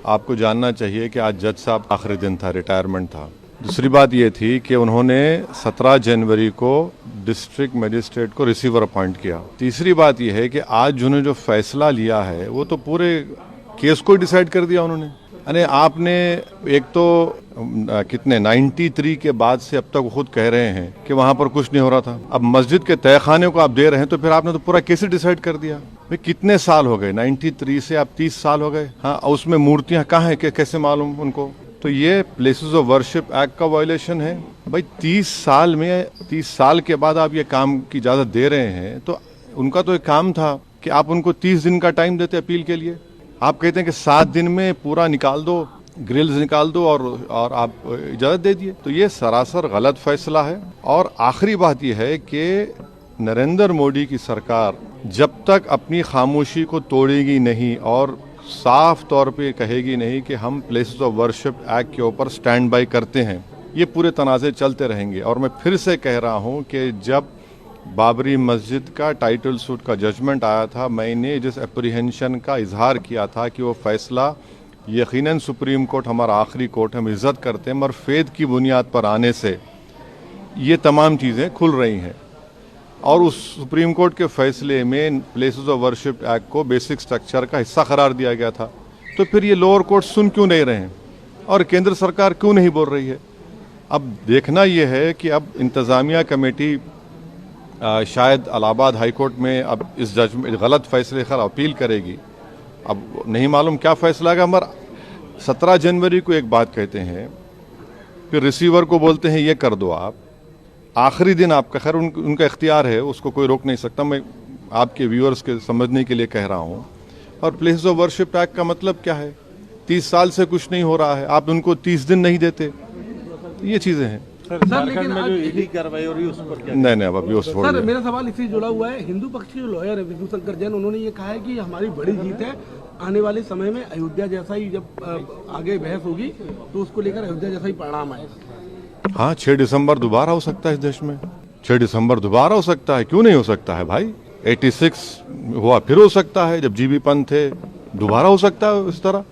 आपको जानना चाहिए कि आज जज साहब आखिरी दिन था, रिटायरमेंट था। दूसरी बात ये थी कि उन्होंने 17 जनवरी को डिस्ट्रिक्ट मजिस्ट्रेट को रिसीवर अपॉइंट किया। तीसरी बात यह है कि आज जिन्होंने जो फैसला लिया है वो तो पूरे केस को डिसाइड कर दिया उन्होंने। अरे आपने एक तो कितने 93 के बाद से अब तक वो खुद कह रहे हैं कि वहां पर कुछ नहीं हो रहा था। अब मस्जिद के तहखाने को आप दे रहे हैं तो फिर आपने तो पूरा केस ही डिसाइड कर दिया। भाई कितने साल हो गए, 93 से आप 30 साल हो गए। हाँ, उसमें मूर्तियां कहाँ हैं, कैसे मालूम उनको? तो ये प्लेसेस ऑफ वर्शिप एक्ट का वायलेशन है। भाई 30 साल के बाद आप ये काम की इजाजत दे रहे हैं, तो उनका तो एक काम था कि आप उनको 30 दिन का टाइम देते अपील के लिए। आप कहते हैं कि 7 दिन में पूरा निकाल दो, ग्रिल्स निकाल दो और आप इजाजत दे दिए। तो ये सरासर गलत फैसला है। और आखिरी बात यह है कि नरेंद्र मोदी की सरकार जब तक अपनी खामोशी को तोड़ेगी नहीं और साफ तौर पे कहेगी नहीं कि हम प्लेसेस ऑफ वर्शिप एक्ट के ऊपर स्टैंड बाय करते हैं, ये पूरे तनाज़े चलते रहेंगे। और मैं फिर से कह रहा हूं कि जब बाबरी मस्जिद का टाइटल सूट का जजमेंट आया था, मैंने जिस एप्रीहेंशन का इजहार किया था कि वो फैसला यकीनन सुप्रीम कोर्ट हमारा आखिरी कोर्ट, हम इज्जत करते हैं, मगर फेद की बुनियाद पर आने से ये तमाम चीज़ें खुल रही हैं। और उस सुप्रीम कोर्ट के फैसले में प्लेसेस ऑफ वर्शिप एक्ट को बेसिक स्ट्रक्चर का हिस्सा करार दिया गया था। तो फिर ये लोअर कोर्ट सुन क्यों नहीं रहे हैं और केंद्र सरकार क्यों नहीं बोल रही है? अब देखना यह है कि अब इंतज़ामिया कमेटी शायद इलाहाबाद हाई कोर्ट में अब इस जजमेंट गलत फैसले का अपील करेगी। अब नहीं मालूम क्या फैसला आएगा, मगर 17 जनवरी को एक बात कहते हैं, फिर रिसीवर को बोलते हैं ये कर दो आप। आखिरी दिन आपका, खैर उनका इख्तियार है, उसको कोई रोक नहीं सकता। मैं आपके व्यूअर्स के समझने के लिए कह रहा हूँ। और प्लेसेस ऑफ वर्शिप एक्ट का मतलब क्या है? 30 साल से कुछ नहीं हो रहा है, आप उनको 30 दिन नहीं देते। ये चीज़ें हैं सर। लेकिन जो ईडी कार्रवाई हो रही है उस पर क्या? नहीं अब अभी उस सर, मेरा सवाल इससे जुड़ा हुआ है। हिंदू पक्ष के जो लॉयर है विष्णु शंकर जैन, उन्होंने ये कहा है कि हमारी बड़ी जीत है। आने वाले समय में अयोध्या जैसा ही जब आगे बहस होगी तो उसको लेकर अयोध्या जैसा ही परिणाम आएगा। हाँ, 6 दिसंबर दोबारा हो सकता है इस देश में। 6 दिसंबर दोबारा हो सकता है, क्यों नहीं हो सकता है भाई? 86 हुआ, फिर हो सकता है जब जीबी पंत थे, दोबारा हो सकता है इस तरह।